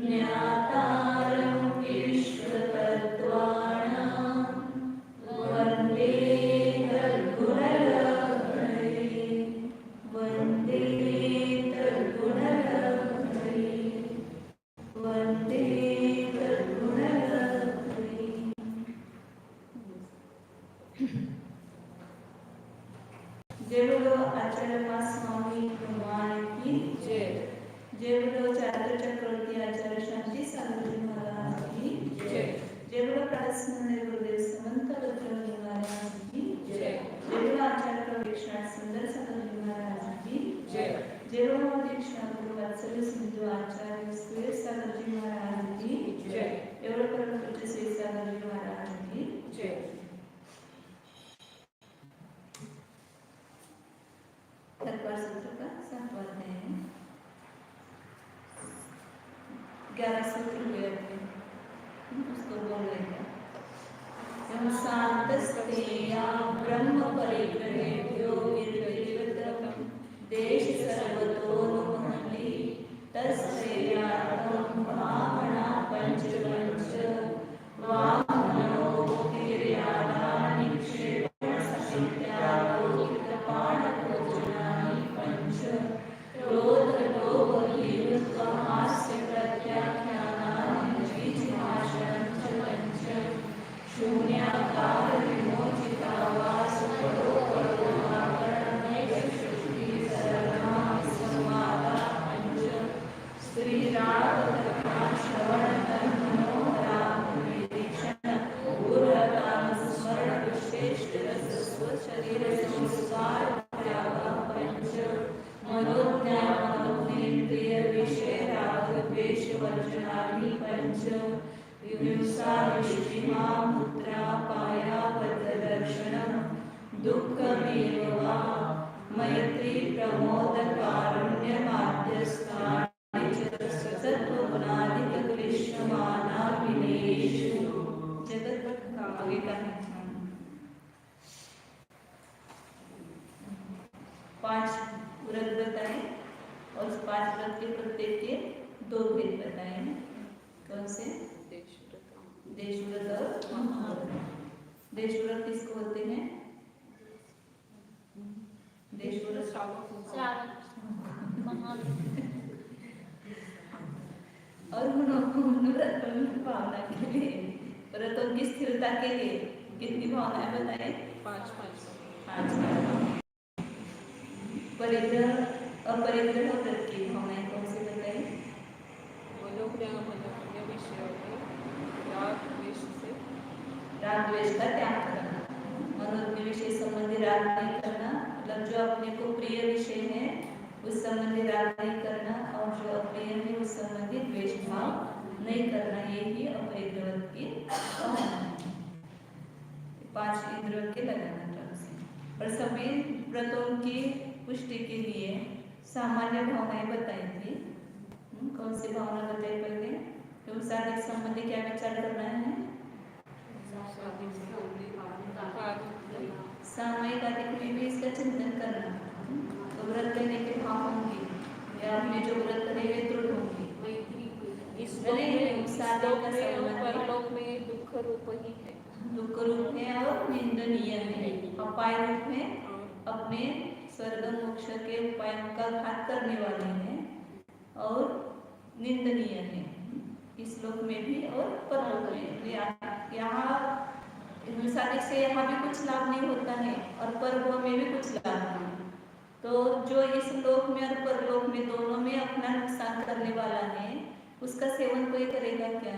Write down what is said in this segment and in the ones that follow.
ज्ञातारं विश्वतत्त्वानां वन्दे तद्गुणलहरी वन्दे तद्गुणलहरी वन्दे तद्गुणलहरी। जय बोलो आचार्य स्वामी भगवान की जय। जय बोलो चार चक्रवर्ती आचार्य शांति सागर जी महाराज की जय। जय बोलो प्रातस्मरणीय गुरुदेव समंत रुद्रजी महाराज की जय। जय बोलो आचार्य प्रवेशनाथ सुंदर सागर जी महाराज की जय। जय बोलो दीक्षा गुरु वत्सल सिंधु आचार्य सूर्य सागर जी महाराज की जय। जय बोलो परम पूज्य श्री सागर जी महाराज की जय। तत्पर सूत्र का 7वां अध्याय है। 11 सूत्र हुए थे, उसको बोल लेंगे। यम शांतस्तेया ब्रह्म परिग्रहेभ्यो निर्विद्यतम देश सर्वतोमुपहन्ति तस्यैयार्थं भावना पंचपंच वामनो वीर्यादानि क्षेपण सहित्यालोकितपाणभोजनानि पंच क्रोध लोभ हीनत्व हास्य प्रत्याख्यानानि द्विजभाषणं च पंच शून्याकार विमोचिता वासुपरोपरोहाकरणमयशक्ति सरला संवादा पंच स्त्रीराग कथा श्रवण मनोहरा निरीक्षण गुरुराम स्मरण विशेष रस स्वशरीर संस्कार त्याग पंच मनोज्ञा मनोनेन्द्रिय विषय राग द्वेष वर्जनानि पंच विहिंसा निष्ठिमा मुद्रा काया बद्धदर्शनम दुःखमेव वा मैत्री प्रमोद कारुण्य माध्यस्थानि च सत्त्वगुणाधिक क्लिश्यमाना विनेषु। जगत आगे का 5 व्रत बताए और उस 5 व्रत के प्रत्येक के 2 भेद बताए हैं। कौन से? देश व्रत और महाव्रत। देश व्रत किसको बोलते हैं? देश व्रत और मनोव्रत भावना के लिए, व्रतों की स्थिरता के लिए कितनी भावनाएं बताए? 5। परिग्रह अपरिग्रह व्रत की भावनाएं कौन सी बताई? राग द्वेष का त्याग करना, मनोज्ञ विषय संबंधी राग नहीं करना, मतलब जो अपने को प्रिय विषय है उस संबंधी राग नहीं करना, और जो अप्रिय है उस संबंधी द्वेष भाव नहीं करना, ये ही अपरिग्रह की भावना है। 5 इंद्रियों के लगाना से। और सभी व्रतों की पुष्टि के लिए सामान्य भावनाएं बताई थी। कौन सी भावना बताई पहले? तो साधिक संबंधी क्या विचार करना है? सामयिक आदि में भी इसका चिंतन करना। तो व्रत करने के भाव होंगे या आपने जो व्रत करे वे दृढ़ होंगे। इस परलोक में दुख रूप ही है, दुख रूप है और निंदनीय है। अपाय रूप है, अपने स्वर्ग मोक्ष के उपायों का घात करने वाले हैं और निंदनीय है, इस लोक में भी और परलोक में। यहाँ साधिक से यहाँ भी कुछ लाभ नहीं होता है और परलोक में भी कुछ लाभ नहीं। तो जो इस लोक में और परलोक में दोनों में अपना नुकसान करने वाला है, उसका सेवन कोई करेगा क्या?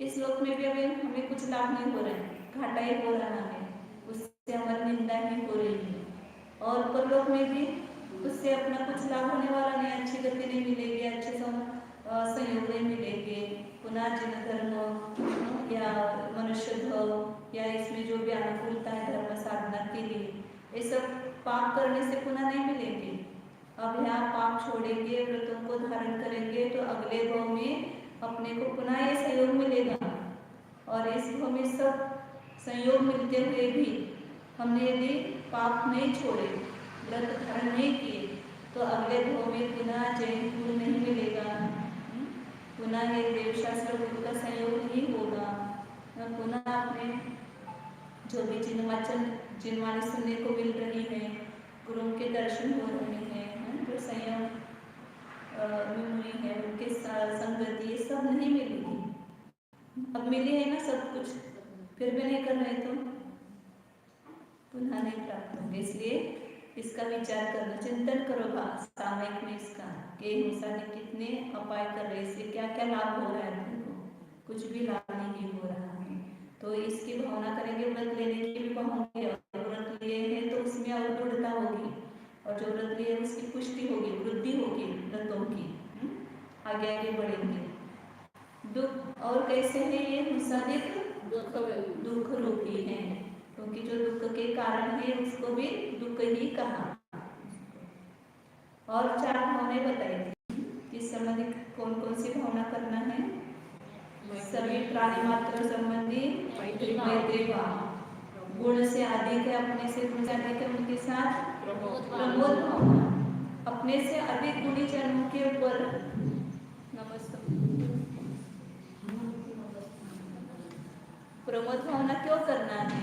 इस लोक में भी हमें कुछ लाभ नहीं हो रहा है, घाटा ही हो रहा है, उससे हमारी निंदा ही हो रही है। और परलोक में भी उससे अपना कुछ लाभ होने वाला नहीं, अच्छी गति नहीं मिलेगी, अच्छे संयोग नहीं मिलेंगे, पुनर्जन्म धर्म या मनुष्य धर्म या इसमें जो भी अनुकूलता है धर्म साधना के लिए, ये सब पाप करने से पुनः नहीं मिलेंगे। अब यहाँ पाप छोड़ेंगे, व्रतों को धारण करेंगे तो अगले भाव में अपने को पुनः ये सहयोग मिलेगा। और इस भाव में सब संयोग मिलते हुए भी हमने यदि पाप नहीं छोड़े, व्रत धारण नहीं किए, तो अगले भाव में पुनः जैन फूल नहीं मिलेगा। पुनः ये देवशास्त्र गुरु का संयोग नहीं होगा, पुनः आपने जो भी जिनवाणी सुनने को मिल रही है, गुरुओं के दर्शन हो रहे हैं, जो संयम मेमोरी है, उनके संगति, ये सब नहीं मिलेगी। अब मिली है ना सब कुछ, फिर भी नहीं कर रहे तो पुनः नहीं प्राप्त होंगे। इसलिए इसका विचार करना, चिंतन करो सामयिक में इसका कि इंसान कितने उपाय कर रहे, इससे क्या क्या लाभ हो रहा है तुमको, कुछ भी लाभ नहीं हो रहा है। तो इसकी भावना करेंगे, व्रत लेने की भी भावना, व्रत लिए हैं तो उसमें और दृढ़ता होगी, और जो व्रत लिए उसकी पुष्टि होगी, वृद्धि होगी व्रतों की, आगे आगे बढ़ेंगे। दुख और कैसे है ये मुसादिक दुख रूपी है, क्योंकि जो दुख के कारण है उसको भी दुख ही कहा। और 4 भावनाएं बताई थी, इस संबंधी कौन कौन सी भावना करना है? सभी प्राणी मात्र संबंधी मैत्री भाव, गुण से अधिक है, अपने से गुण से अधिक है उनके साथ प्रमोद भावना, अपने से अधिक गुणी जनों के ऊपर प्रमोद भावना क्यों करना है?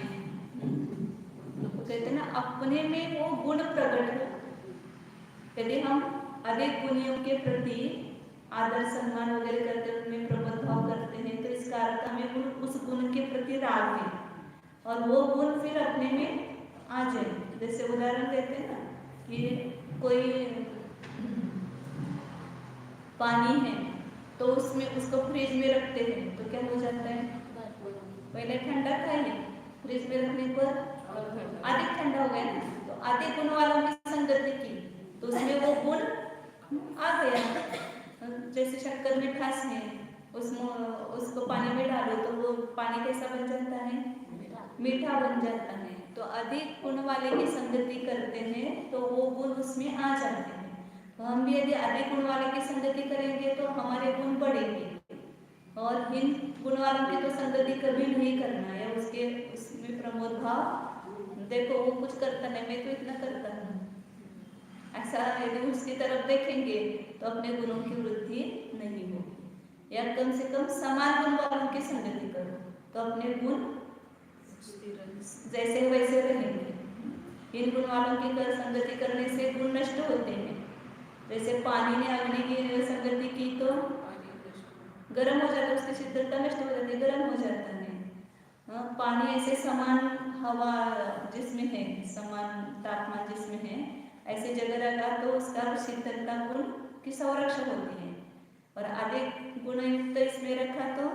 तो कहते हैं ना, अपने में वो गुण प्रकट हो। यदि हम अधिक गुणियों के प्रति आदर सम्मान वगैरह करते हैं, उनमें प्रमोद भाव करते हैं, तो इसका अर्थ हमें उस गुण के प्रति राग है, और वो गुण फिर अपने में आ जाए। जैसे उदाहरण देते हैं ना कि कोई पानी है तो उसमें उसको फ्रिज में रखते हैं तो क्या हो जाता है? पहले ठंडा खाइए, फ्रिज में रखने पर अधिक ठंडा हो गया, तो अधिक गुण वालों की संगति की तो उसमें वो गुण आ गया। जैसे शक्कर मिठास है, उसको पानी में डालो तो वो पानी कैसा बन जाता है? मीठा बन जाता है। तो अधिक गुण वाले की संगति करते हैं तो वो गुण उसमें आ जाते हैं। तो हम भी यदि अधिक गुण वाले की संगति करेंगे तो हमारे गुण बढ़ेंगे, और इन गुण वालों की तो संगति कभी नहीं करना है। उसमें प्रमोद भाव, देखो वो कुछ करता नहीं, मैं तो इतना करता हूँ, ऐसा यदि उसकी तरफ देखेंगे तो अपने गुणों की वृद्धि नहीं होगी। या कम से कम समान गुण वालों की संगति करो तो अपने गुण जैसे वैसे रहेंगे। इन गुण वालों की संगति करने से गुण नष्ट होते हैं। जैसे पानी ने अग्नि की संगति की तो गर्म हो जाता है, उसकी शीतलता नष्ट हो जाती है, गर्म हो जाता है। पानी ऐसे समान हवा जिसमें है, समान तापमान जिसमें है, ऐसे जगह रखा तो उसका शीतलता गुण की संरक्षण होती है। और अधिक गुणयुक्त इसमें रखा तो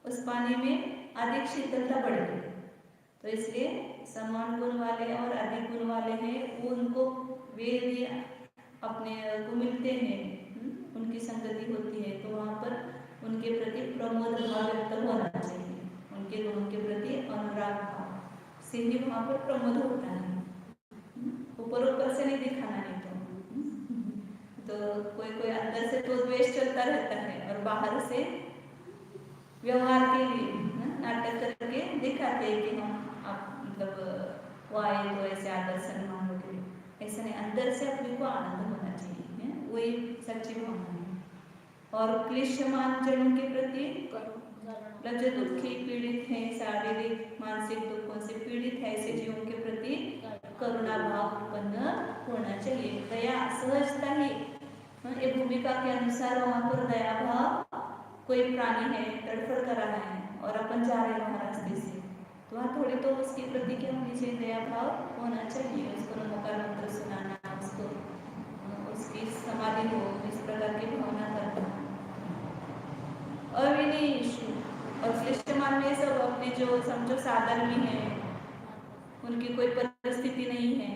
उस पानी में अधिक शीतलता बढ़ेगी। तो इसलिए समान गुण वाले और अधिक गुण वाले हैं, उनको वे भी अपने को मिलते हैं, उनकी संगति होती है, तो वहाँ पर उनके प्रति प्रमोद भाव व्यक्त होना चाहिए। उनके गुणों के प्रति अनुराग भाव से ही वहाँ पर प्रमोद होता है। ऊपर ऊपर से नहीं दिखाना, नहीं तो कोई अंदर से तो द्वेष चलता रहता है और बाहर से व्यवहार के लिए नाटक करके दिखाते हैं कि हम मतलब वो आए तो ऐसे आदर सम्मान हो गए, ऐसा नहीं, अंदर से अपने को आनंद होना चाहिए, वही सच्ची भावना है। और क्लिश्यमान जनों के प्रति मतलब जो दुखी पीड़ित हैं, शारीरिक मानसिक दुखों से पीड़ित है, ऐसे जीवों के प्रति करुणा भाव उत्पन्न होना चाहिए। दया सहजता ही ये भूमिका के अनुसार वहाँ पर दया भाव, कोई प्राणी है तड़फड़ कर रहा है और अपन जा रहे हैं वहाँ रास्ते से, तो वहाँ थोड़ी तो उसके प्रति क्या होनी चाहिए? दया भाव होना चाहिए। उसको नमोकार मंत्र सुनाना, उसको उसकी समाधि हो, इस प्रकार की भावना करना। अविनीशु और क्लिष्टमान में सब अपने जो समझो साधर्मी है, उनकी कोई परिस्थिति नहीं है,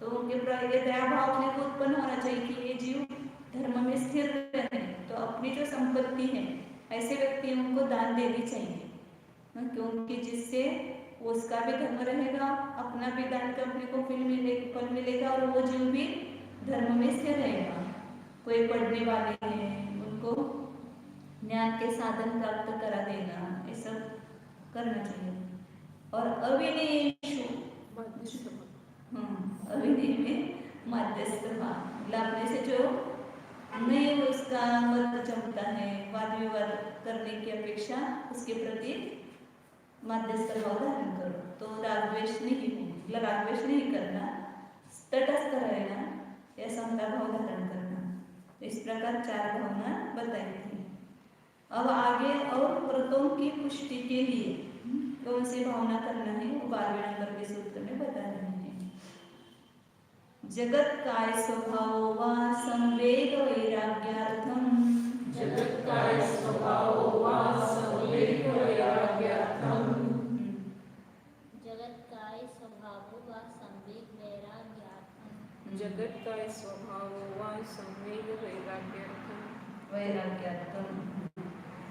तो उनके प्रति दया भाव अपने को उत्पन्न होना चाहिए कि ये जीव धर्म में स्थिर रहे। तो अपनी जो संपत्ति है ऐसे व्यक्तियों को दान देनी चाहिए, क्योंकि जिससे उसका भी धर्म रहेगा, अपना भी दान का अपने को फल मिलेगा और वो जीव भी धर्म में स्थिर रहेगा। कोई पढ़ने वाले हैं उनको ज्ञान के साधन प्राप्त करा देना, ये सब करना चाहिए। और अविनेयेषु अविनेय में मध्यस्थ, मतलब अपने से जो नहीं उसका मत जमता है, वाद विवाद करने की अपेक्षा उसके प्रति मध्यस्थ भाव धारण करो। तो रागद्वेष नहीं हो, रागद्वेष नहीं करना, तटस्थ रहना या समता भाव धारण करना। इस प्रकार 4 भावना बताई थी। अब आगे और व्रतों की पुष्टि के लिए कौन सी भावना करना है वो 12वें नंबर के सूत्र में बता रहे हैं। जगत काय स्वभाव वा संवेग वैराग्यार्थम, जगत काय स्वभाव वा संवेग वैराग्यार्थम, जगत काय स्वभाव वा संवेग वैराग्यार्थम, जगत काय स्वभाव वा संवेग वैराग्यार्थम, वैराग्यार्थम,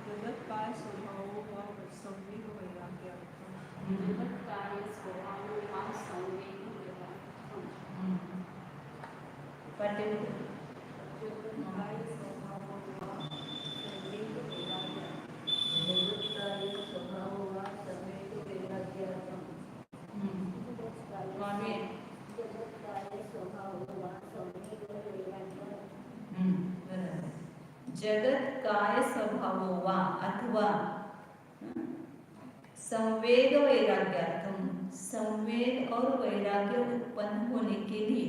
जगत काय स्वभाव वा संवेग वैराग्यार्थम, जगत काय स्वभाव वा संवेग वैराग्यार्थम। पाठ्य जगत काय स्वभाव वा संवेग वैराग्यार्थम, जगत काय स्वभाव वा संवेग वैराग्यार्थम, मानवीय जगत काय स्वभाव वा संवेग वैराग्यार्थम, जगत काय स्वभाव वा अथवा संवेग वैराग्यार्थम, संवेग और वैराग्य उत्पन्न होने के लिए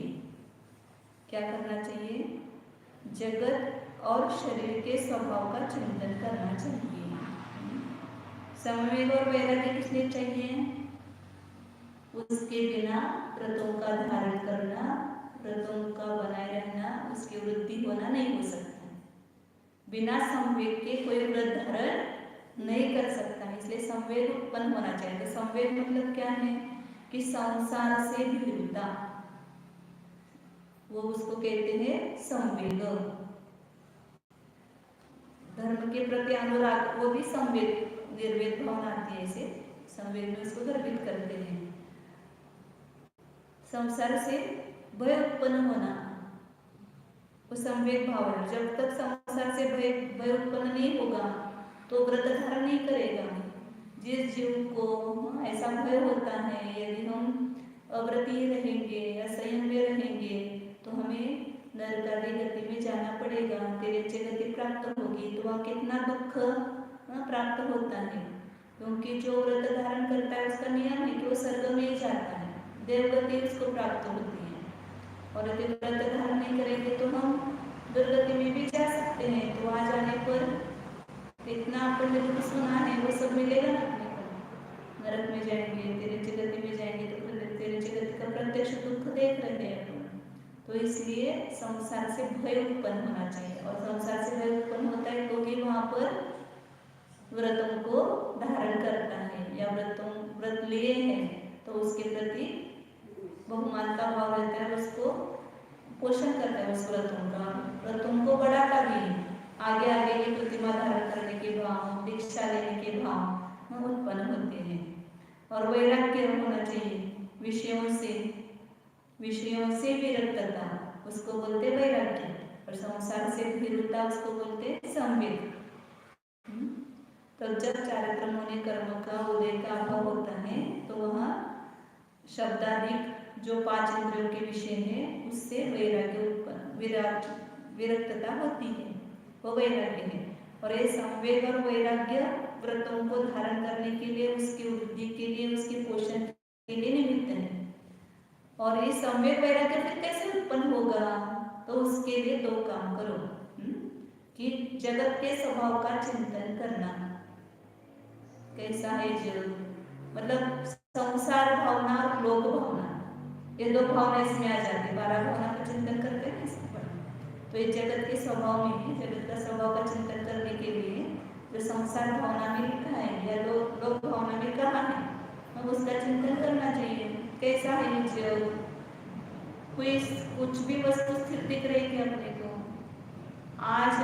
क्या करना चाहिए? जगत और शरीर के स्वभाव का चिंतन करना चाहिए। संवेग और वैराग्य किस लिए चाहिए? उसके बिना व्रतों का धारण करना, व्रतों का बनाए रहना, उसकी वृद्धि होना नहीं हो सकता। बिना संवेग के कोई व्रत धारण नहीं कर सकता, इसलिए संवेग उत्पन्न होना चाहिए। तो संवेग मतलब क्या है कि संसार से भीरुता, वो उसको कहते हैं संवेग। धर्म के प्रति अनुराग, वो भी संवेग, निर्वेद भावना आती है, इसे संवेग में उसको गर्भित करते हैं। संसार से भय उत्पन्न होना, वो संवेग भाव है। जब तक संसार से भय उत्पन्न नहीं होगा तो व्रत धारण नहीं करेगा। जिस जीव को ऐसा भय होता है, यदि हम अव्रती रहेंगे या संयम में रहेंगे तो हमें नरकादी गति में जाना पड़ेगा, तिरछी गति प्राप्त होगी, तो वहाँ कितना दुख प्राप्त होता है। क्योंकि जो व्रत धारण करता है उसका नियम है कि वो स्वर्ग में जाता है, देवगति उसको प्राप्त होती है। और यदि व्रत धारण नहीं करेंगे तो हम दुर्गति में भी जा सकते हैं। तो वहाँ जाने पर इतना अपन ने दुख सुना है वो सब मिलेगा ना अपने को। नरक में जाएंगे, तिरछी गति में जाएंगे तो तिरछी गति का प्रत्यक्ष दुख देख रहे हैं। तो इसलिए संसार से भय उत्पन्न होना चाहिए, और संसार से भय उत्पन्न होता है तो भी वहाँ पर व्रतों को धारण करता है या व्रत लिए हैं तो उसके प्रति बहुमान का भाव रहता है, उसको पोषण करता है उस व्रतों को बढ़ाता भी है। आगे आगे की प्रतिमा धारण करने के भाव, दीक्षा लेने के भाव उत्पन्न होते हैं। और वैराग्य होना चाहिए, विषयों से विरक्तता उसको बोलते वैराग्य, और संसार से भीरुता उसको बोलते संवेग। तो जब चारित्र होने कर्म का उदय का अभाव होता है तो वहाँ शब्दाधिक जो 5 इंद्रियों के विषय है उससे वैराग्य उत्पन्न, विरक्तता होती है, वो वैराग्य है। और ये संवेग और वैराग्य व्रतों को धारण करने के लिए, उसकी वृद्धि के लिए, उसके पोषण के लिए निमित्त है। और ये संवेग वैराग्य फिर कैसे उत्पन्न होगा? तो उसके लिए 2 काम करो कि जगत के स्वभाव का चिंतन करना। कैसा है जग, मतलब संसार भावना और लोक भावना, ये 2 भावना इसमें आ जाती है। 12 भावना का चिंतन करते हैं इसके पर। तो ये जगत के स्वभाव में भी, जगत का स्वभाव का चिंतन करने के लिए जो संसार भावना में लिखा है या लोक भावना में कहा है, हम उसका चिंतन करना चाहिए। कैसा है जग, कोई कुछ भी वस्तु स्थिर दिख रही थी अपने को, आज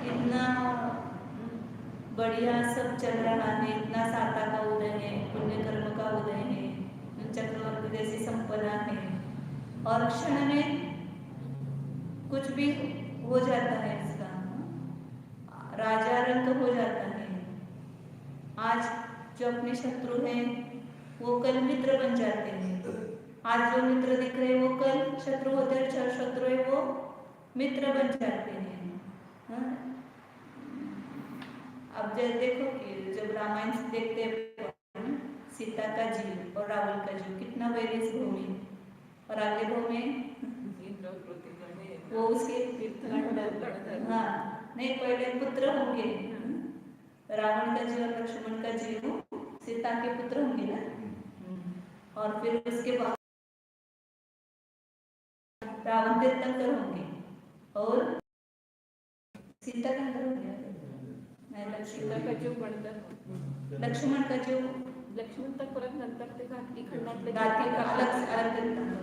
इतना बढ़िया सब चल रहा है, इतना साता का उदय है, पुण्य कर्म का उदय है, चक्रवर्ती जैसी संपदा है, और क्षण में कुछ भी हो जाता है, इसका राजा रंग हो जाता है। आज जो अपने शत्रु हैं वो कल मित्र बन जाते हैं। आज जो मित्र दिख रहे हैं वो कल शत्रु होते हैं, शत्रु है वो मित्र बन जाते हैं। हाँ? अब जब देखो कि जब रामायण से देखते हैं सीता का जीव और रावण का जीव कितना वैरिस भूमि, और आगे भूमि वो उसके हाँ नहीं पहले पुत्र होंगे, रावण का जीव और लक्ष्मण का जीव सीता के पुत्र होंगे ना, और फिर उसके बाद रावण तीर्थंकर होंगे और सीता का अंतर हो गया नहीं सीता का जीव बनतात, लक्ष्मण का जीव लक्ष्मण तर परत नंतर ते घातली खंडातले गाठी का अलग अलग तीर्थंकर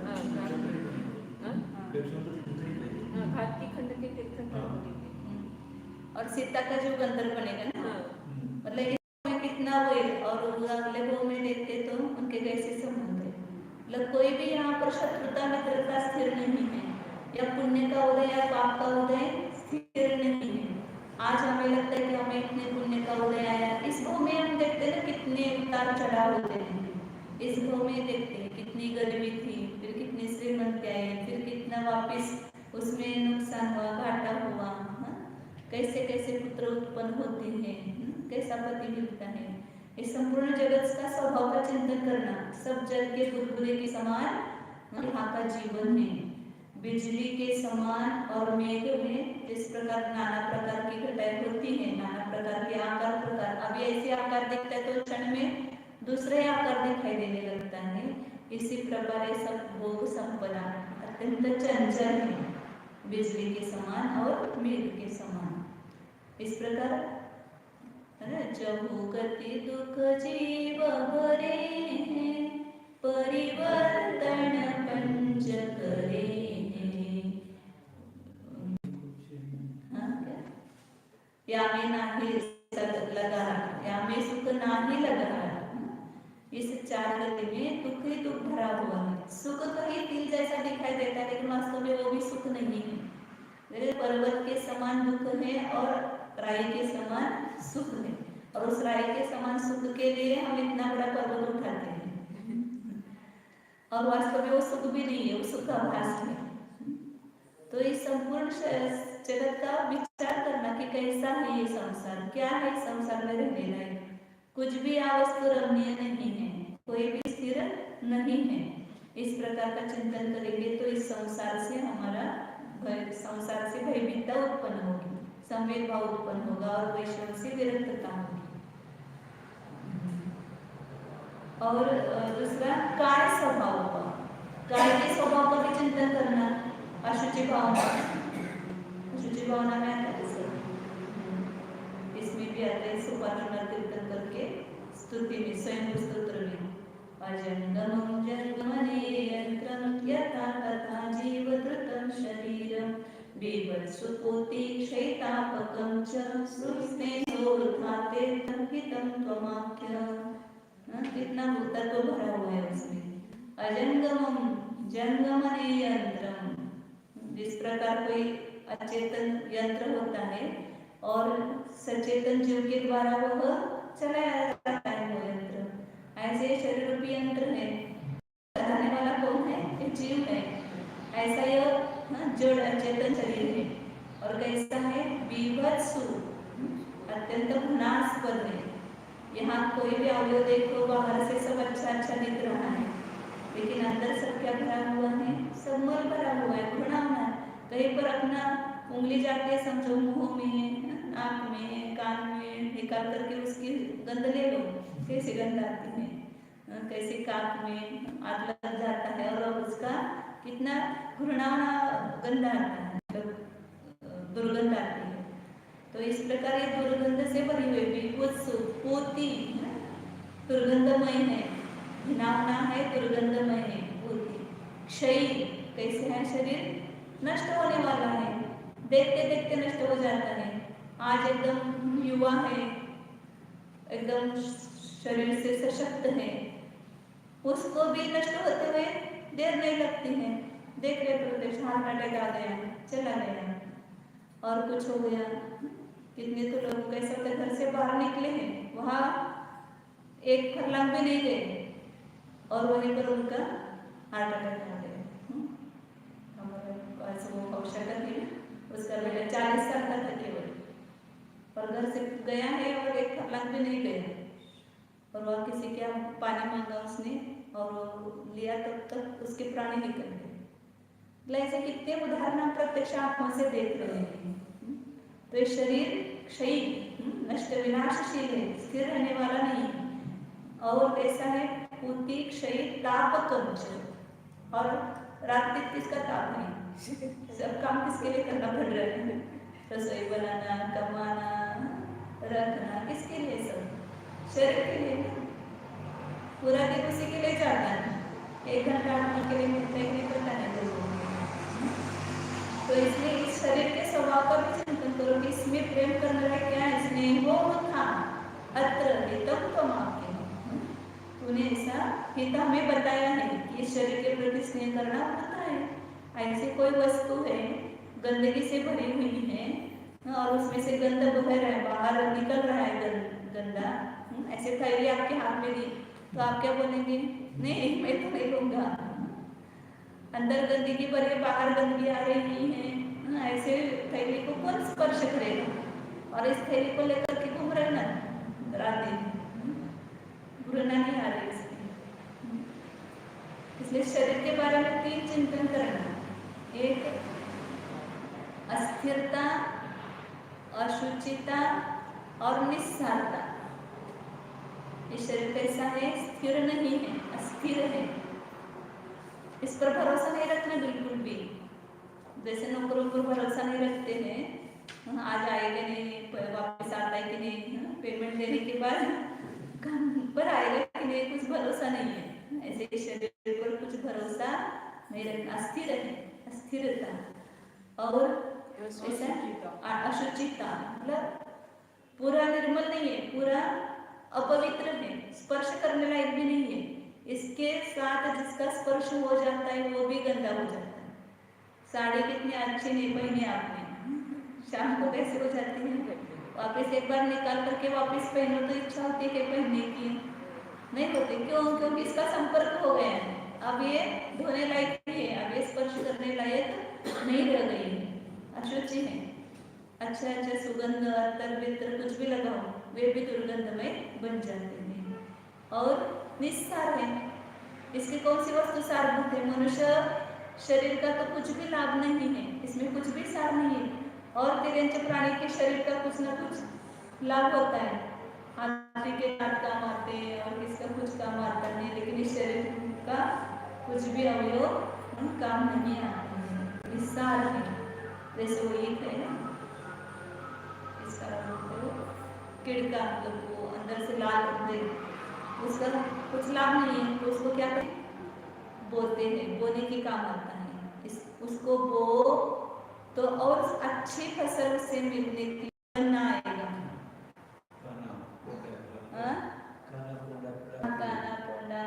घातली खंड के तीर्थंकर होते ते. और सीता का जीव गंधर्व बनेगा ना, हाँ. मतलब इसमें कितना वो है, और अगले भाव में देखते तो उनके कैसे संबंध है, मतलब कोई भी यहाँ पर शत्रुता मित्रता स्थिर नहीं है, या पुण्य का उदय या पाप का उदय स्थिर नहीं है। आज हमें लगता है कि हमें इतने पुण्य का उदय आया, इस भाव में हम देखते हैं ना कितने उतार चढ़ाव होते हैं, इस भाव में देखते हैं कितनी गरीबी थी, फिर कितनी श्रीमंत आए, फिर कितना वापिस उसमें नुकसान हुआ, घाटा हुआ, कैसे कैसे पुत्र उत्पन्न होते हैं, कैसा पति मिलता है। इस संपूर्ण जगत का स्वभाव का चिंतन करना, सब जग के बुलबुले के समान यहाँ का जीवन है, बिजली के समान और मेघ में जिस प्रकार नाना प्रकार की घटाएं होती है, नाना प्रकार के आकार प्रकार, अभी ऐसे आकार दिखता है तो क्षण में दूसरे आकार दिखाई देने लगता है, इसी प्रकार सब भोग संपदा अत्यंत चंचल है, बिजली के समान और मेघ के समान। इस प्रकार जहु गति दुख जीव भरे हैं, परिवर्तन पंच करे हैं। या में नाही लगा, या में सुख नाही लगा, इस चार गति में दुख ही दुख भरा हुआ है। सुख कहीं तिल जैसा दिखाई देता है, लेकिन वास्तव में वो भी सुख नहीं है। पर्वत के समान दुख है और राई के समान सुख है, और उस राई के समान सुख के लिए हम इतना बड़ा पर्वत उठाते हैं, और वास्तव में वो सुख भी नहीं है, वो सुख का आभास है। तो इस संपूर्ण जगत का विचार करना कि कैसा है ये संसार, क्या है संसार में रहने लायक, कुछ भी आवस्तु रमणीय नहीं है, कोई भी स्थिर नहीं है। इस प्रकार का चिंतन करेंगे तो इस संसार से हमारा संसार से भयभीतता उत्पन्न होगी, संवेद भाव उत्पन्न होगा और वैष्णव से विरक्तता होगी। और दूसरा काय स्वभाव का, काय के स्वभाव का भी चिंतन करना, अशुचि भावना, अशुचि भावना में आता है सर, इसमें भी आता है सुपार्जुना कीर्तन करके स्तुति में, स्वयं स्तोत्र में, अजंगमं जन्मने यंत्रं यथा तथा जीवधृतं शरीरं बीभत्सुपोति क्षयतापकं च स्नेहोरुधाते तर्कितं त्वमाख्यं। कितना तत्व भरा हुआ है उसमें। अजंगमं जंगमने यंत्रं, जिस प्रकार कोई अचेतन यंत्र होता है और सचेतन जीव के द्वारा वह चलाया जाता है वो यंत्र, ऐसे शरीर रूपी यंत्र है, चलाने वाला कौन है? ये जीव है। ऐसा यह जड़ अचेतन शरीर है, और कैसा है? बीभत्सु, अत्यंत घृणास्पद है। यहाँ कोई भी अवयव देखो, बाहर से सब अच्छा अच्छा दिख रहा है, लेकिन अंदर सब क्या भरा हुआ है? सब मल भरा हुआ है, घृणावना। कहीं पर अपना उंगली जाती है, समझो मुंह में, नाक में, कान में निकाल करके उसकी गंध ले लो, कैसी गंध आती है, कैसे कान में आग लग जाता है और उसका कितना घृणावना गंध आता है, मतलब दुर्गंध आती है। तो इस प्रकार ये दुर्गंध से भरी हुई बीभत्सु पोती दुर्गंधमय है, घृणावना है, दुर्गंधमय है पोती। क्षय, कैसे है? शरीर नष्ट होने वाला है, देखते देखते नष्ट हो जाता है। आज एकदम युवा है, एकदम शरीर से सशक्त है, उसको भी नष्ट होते हुए देर नहीं लगती है। देख रहे प्रदेश हार्ट अटैक आ गया, चला गया, और कुछ हो गया। कितने तो लोग कैसे होते घर से बाहर निकले हैं, वहाँ एक फरलांग भी नहीं गए और वहीं पर उनका हार्ट अटैक आ गया। हमारे पास वो औषध है उसका बेटा 40 साल का था केवल, और घर से गया है और 1 फर्लांग भी नहीं गया, और वह किसी के यहाँ पानी मांगा उसने और वो लिया, तब तक उसके प्राण निकल गए। ऐसे कितने उदाहरण हम प्रत्यक्ष आंखों से देख रहे हैं। तो ये शरीर क्षयी नष्ट विनाशशील है, स्थिर रहने वाला नहीं है। और कैसा है? पूति क्षयी ताप कंच, और रात दिन किसका ताप नहीं, सब काम किसके लिए करना पड़ रहा है? रसोई बनाना, कमाना, रखना, किसके लिए? सब शरीर के लिए। पूरा दिन उसी के लिए जाता है, 1 घंटा आराम के लिए मिलता है नहीं, पता नहीं लोगों को। तो इसलिए इस शरीर के स्वभाव का भी चिंतन करो कि इसमें प्रेम करने वाला क्या है? स्नेहो था अत्र हितम कमाके, तूने ऐसा हित हमें बताया है कि इस शरीर के प्रति स्नेह करना होता है। ऐसी कोई वस्तु है गंदगी से भरी हुई है और उसमें से गंद बह रहा है, बाहर निकल रहा है गंदा, ऐसे थैली आपके हाथ में दी तो आप क्या बोलेंगे? नहीं, मैं तो नहीं लूंगा। अंदर गंदगी भरी, बाहर गंदगी आ रही है, ऐसे थैली को कौन स्पर्श करेगा? और इस थैली को लेकर के घूम रहे ना रात दिन, घृणा नहीं आ रही इसमें। इसलिए शरीर के बारे में 3 चिंतन करना। एक अस्थिरता, अशुचिता और निस्सारता। ये शरीर कैसा है? स्थिर नहीं है, अस्थिर है। इस पर भरोसा नहीं रखना बिल्कुल भी। जैसे नौकरों पर भरोसा नहीं रखते हैं, आज आएगा नहीं, वापस आता है कि नहीं, पेमेंट देने के बाद काम पर आएगा कि नहीं, कुछ भरोसा नहीं है। ऐसे शरीर पर कुछ भरोसा नहीं रखना, अस्थिर है, अस्थिरता। और अशुचिता, मतलब पूरा निर्मल नहीं है, पूरा अपवित्र है, स्पर्श करने लायक भी नहीं है। इसके साथ जिसका स्पर्श हो जाता है वो भी गंदा हो जाता है। साड़ी कितनी अच्छी नहीं पहनी आपने, शाम को कैसे हो जाती है? वापस एक बार निकाल करके वापस पहनो तो इच्छा होती है कि पहनने की, नहीं होती। क्यों? क्योंकि इसका संपर्क हो गया है, अब ये धोने लायक नहीं है, अब ये स्पर्श करने लायक नहीं रह गई है, अशुचि है। अच्छा अच्छा सुगंध, अत्तर वित्र कुछ भी लगाओ, वे भी दुर्गंधमय बन जाते हैं। और निस्सार है, इसकी कौन सी वस्तु सारभूत है? मनुष्य शरीर का तो कुछ भी लाभ नहीं है, इसमें कुछ भी सार नहीं है। और तिर्यंच प्राणी के शरीर का कुछ न कुछ लाभ होता है, हाथी के दांत काम आते हैं और किसका कुछ काम आता नहीं, लेकिन इस शरीर का कुछ भी अवयव काम नहीं आते हैं, निस्सार है। जैसे वो एक है ना, इसका किड़का, मतलब वो अंदर से लाल होते, उसका कुछ लाभ नहीं है, तो उसको क्या करें? बोते हैं, बोने के काम आता है। उसको बो तो और अच्छी फसल उससे मिलने की बनना आएगा। काना पोंडा,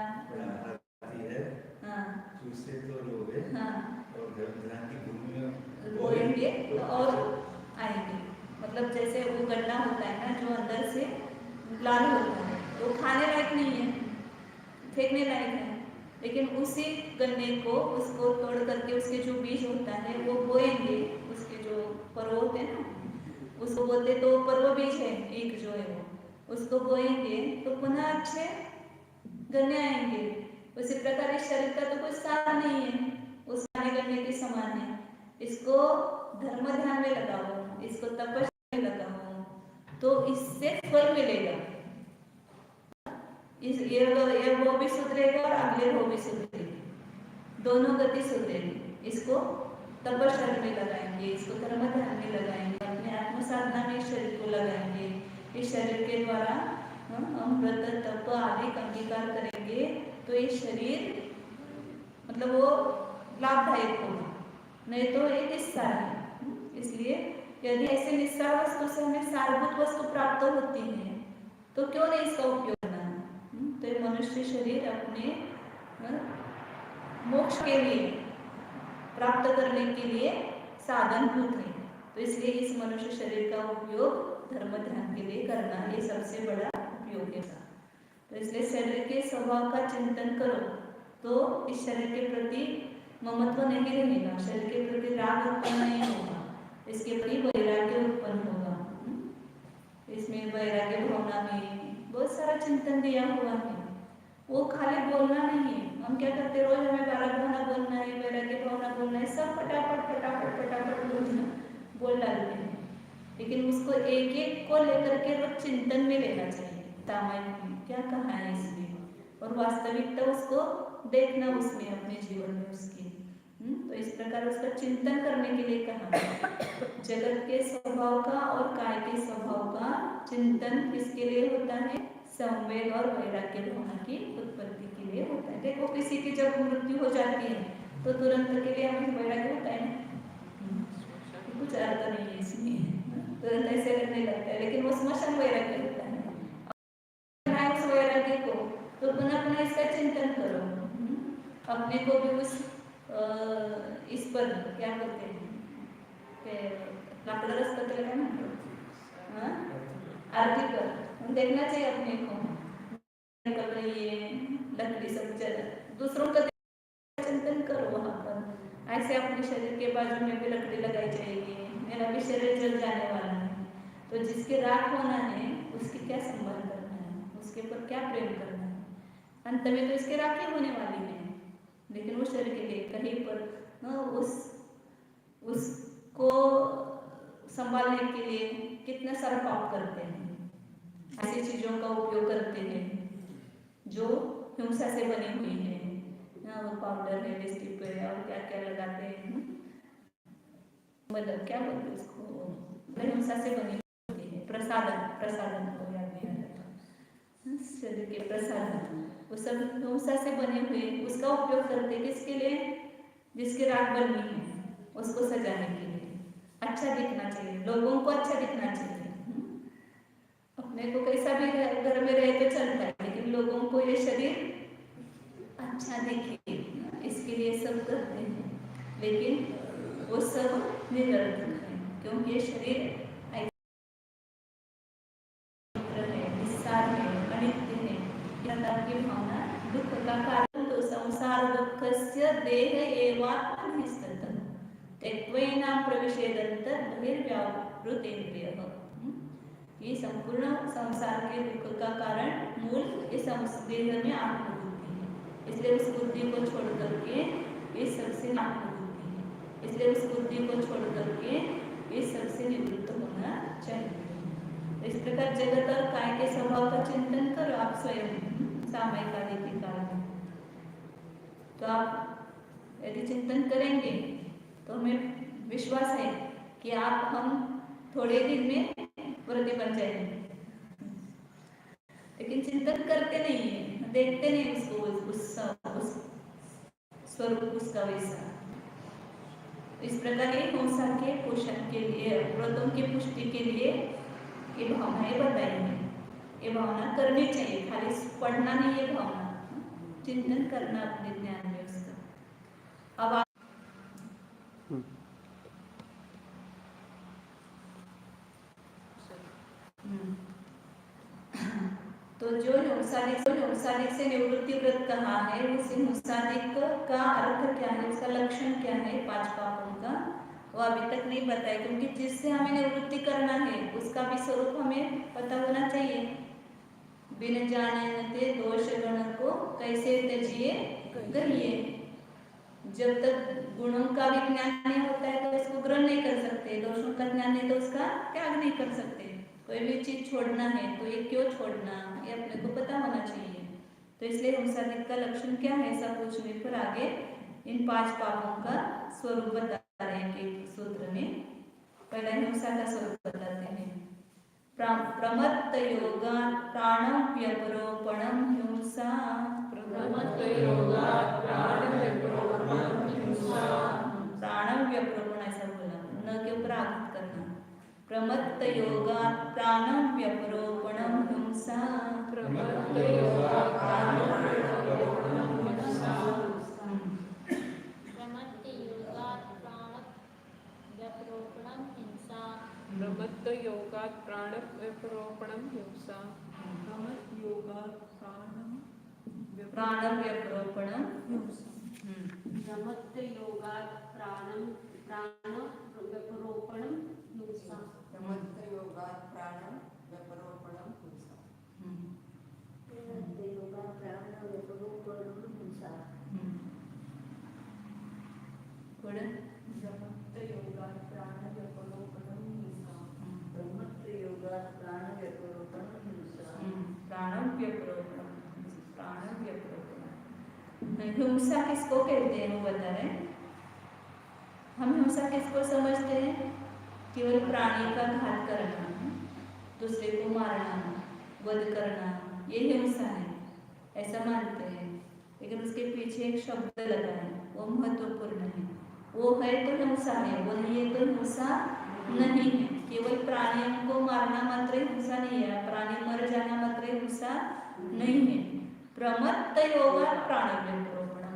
बोएंगे तो और आएंगे। मतलब जैसे वो गन्ना होता है ना, जो अंदर से लाल होता है, तो खाने लायक नहीं है, फेंकने लायक है, लेकिन उसी गन्ने को, उसको तोड़ करके उसके जो बीज होता है वो बोएंगे, उसके जो पर्व होते हैं ना, उसको बोलते, तो पर्व बीज है एक जो है वो, उसको बोएंगे तो पुनः अच्छे गन्ने आएंगे। उसी प्रकार इस शरीर का तो कोई सार नहीं है, उस खाने गन्ने के समान है। इसको धर्म ध्यान में लगाओ, इसको तपस्या में लगाओ, तो इससे फल मिलेगा। ये वो भी सुधरेगा और अगले वो भी सुधरेगी, दोनों गति सुधरेगी। इसको तपस्या में लगाएंगे, इसको धर्म ध्यान में लगाएंगे, अपने आत्म साधना में शरीर को लगाएंगे। इस शरीर के द्वारा हम व्रत तप आदि अंगीकार करेंगे तो ये शरीर मतलब वो लाभदायक होगा, नहीं तो ये निस्सार है। इसलिए यदि ऐसे निस्सार वस्तु से हमें सारभूत वस्तु प्राप्त होती है तो क्यों नहीं इसका उपयोग करना है? तो ये मनुष्य शरीर अपने मोक्ष के लिए, प्राप्त करने के लिए साधनभूत है। तो इसलिए इस मनुष्य शरीर का उपयोग धर्म ध्यान के लिए करना ये सबसे बड़ा उपयोग है। तो इसलिए शरीर के स्वभाव का चिंतन करो तो इस शरीर के प्रति ममत्व नहीं रहेगा, शरीर के प्रति राग उत्पन्न नहीं होगा, इसकी सारा चिंतन दिया हुआ है। वो खाली बोलना नहीं है। हम क्या करते हैं, रोज हमें बारह भावना बोलना है, वैराग्य भावना बोलना है, सब फटाफट फटाफट फटाफट बोल डालते हैं। लेकिन उसको एक एक को लेकर के रोज चिंतन में लेना चाहिए। रामायण में क्या कहा है इसमें, और वास्तविकता उसको देखना उसमें अपने जीवन में उसकी। तो इस प्रकार उसका चिंतन करने के लिए कहा। जगत के स्वभाव का और काय के स्वभाव का चिंतन किसके लिए होता है, संवेग और वैराग्य भावना की उत्पत्ति के लिए होता है। देखो किसी की जब मृत्यु हो जाती है तो तुरंत के लिए हमें वैराग्य होता है, कुछ अर्थ नहीं है इसमें, तुरंत ऐसे करने लगता है, लेकिन वो स्मशान वैराग्य होता है। उस वैराग्य को तो पुनः पुनः इसका चिंतन करो, अपने को भी उस इस पर क्या बोलते हैं, लाकड़ा रस्ता क्या ना आरती पर देखना चाहिए अपने को, निकल रही है लकड़ी सब जगह, दूसरों का चिंतन करो वहाँ पर। ऐसे अपने शरीर के बाजू में भी लकड़ी लगाई जाएगी, मेरा भी शरीर जल जाने वाला है, तो जिसके राख होना है उसके क्या संबंध करना है, उसके ऊपर क्या प्रेम करना है, अंत में तो इसके राखी होने वाली है। लेकिन उस शरीर के लिए कहीं पर उसको संभालने के लिए कितना सारा पाप करते हैं, ऐसी चीजों का उपयोग करते हैं जो हिंसा से बनी हुई है, पाउडर है, लिपस्टिक है और क्या क्या लगाते हैं, मतलब क्या बोलते हैं उसको, हिंसा से बनी होती है। प्रसादन को याद नहीं आता, शरीर के प्रसादन, वो सब हिंसा से बने हुए, उसका उपयोग करते किसके लिए, जिसके राख बननी है उसको सजाने के लिए, अच्छा दिखना चाहिए, लोगों को अच्छा दिखना चाहिए। अपने को कैसा भी घर में रहे तो चलता है, लेकिन लोगों को ये शरीर अच्छा दिखे, इसके लिए सब करते हैं, लेकिन वो सब निरर्थक है, क्योंकि ये शरीर है, निस्सार है, अनित्य है। प्रकार की भावना दुख का कारण, तो संसार दुःखस्य देह एवात्मनिस्ततः त्यक्त्वैनं प्रविशेदन्तर बहिर्व्यावृतेन्द्रियः। ये संपूर्ण संसार के दुख का कारण मूल इस देह में आत्मबुद्धि है, इसलिए उस बुद्धि को छोड़ करके इस सबसे आत्मबुद्धि है, इसलिए उस बुद्धि को छोड़ करके इस सबसे निवृत्त होना चाहिए। इस प्रकार जगत और काय के स्वभाव का चिंतन करो आप स्वयं सामयिक आदि के काल में। तो आप यदि चिंतन करेंगे तो हमें विश्वास है कि हम थोड़े दिन में व्रती बन जाएंगे, लेकिन चिंतन करते नहीं है, देखते नहीं उसको, उस स्वरूप उसका वैसा। इस प्रकार ये हिंसा के पोषण के लिए, व्रतों की पुष्टि के लिए ये भावनाएं बताई है। ये भावना करनी चाहिए, खाली पढ़ना नहीं, ये भावना चिंतन करना अपने ज्ञान में उसका। अब तो जो हिंसादिक से निवृत्ति व्रत कहा है, उस हिंसादिक का अर्थ क्या है, उसका लक्षण क्या है, 5 पापों का, वो अभी तक नहीं पता है, क्योंकि जिससे हमें निवृत्ति करना है उसका भी स्वरूप हमें पता होना चाहिए। बिन जानते दोष गण को कैसे त्यजिए कहिए। जब तक गुणों का भी ज्ञान नहीं होता है तो इसको ग्रहण नहीं कर सकते, दोषों का ज्ञान नहीं तो उसका त्याग नहीं कर सकते। कोई भी चीज छोड़ना है तो ये क्यों छोड़ना, ये अपने को पता होना चाहिए। तो इसलिए हिंसादिक का लक्षण क्या है, ऐसा पूछने पर आगे इन 5 पापों का स्वरूप बता रहे हैं कि सूत्र में। पहला हिंसा का स्वरूप बताते हैं। प्रमत्त योगा प्राणं व्यपरोपणं हिंसा, प्राणं व्यपरोपण ऐसा बोला, न के ऊपर आघात करना। प्रमत्त योगा प्राणं व्यपरोपणं हिंसा, प्रमत्त योगात् प्राण व्यपरोपणं हिंसा, प्राण व्यपरोपणं प्रमत्त योगात् प्राण व्यपरोपणं हिंसा। व्यपरोपणम हिंसा पुढे ब्रह्मयोगात प्राण व्यपरोपणम हिंसा ब्रह्मयोगात प्राण व्यपरोपणम हिंसा हिंसा किसको कहते हैं वो बता रहे हैं। हम हिंसा किसको समझते हैं? केवल प्राणी का घात करना, दूसरे को मारना, वध करना, ये हिंसा है, ऐसा मानते हैं। लेकिन उसके पीछे एक शब्द लगा है, वो महत्वपूर्ण है। वो है तो हिंसा है, वो नहीं है तो हिंसा नहीं है। केवल प्राणियों को मारना मात्र हिंसा नहीं है, प्राणी मर जाना मात्र हिंसा नहीं है। प्रमत्त योगा प्राण व्यपरोपणम,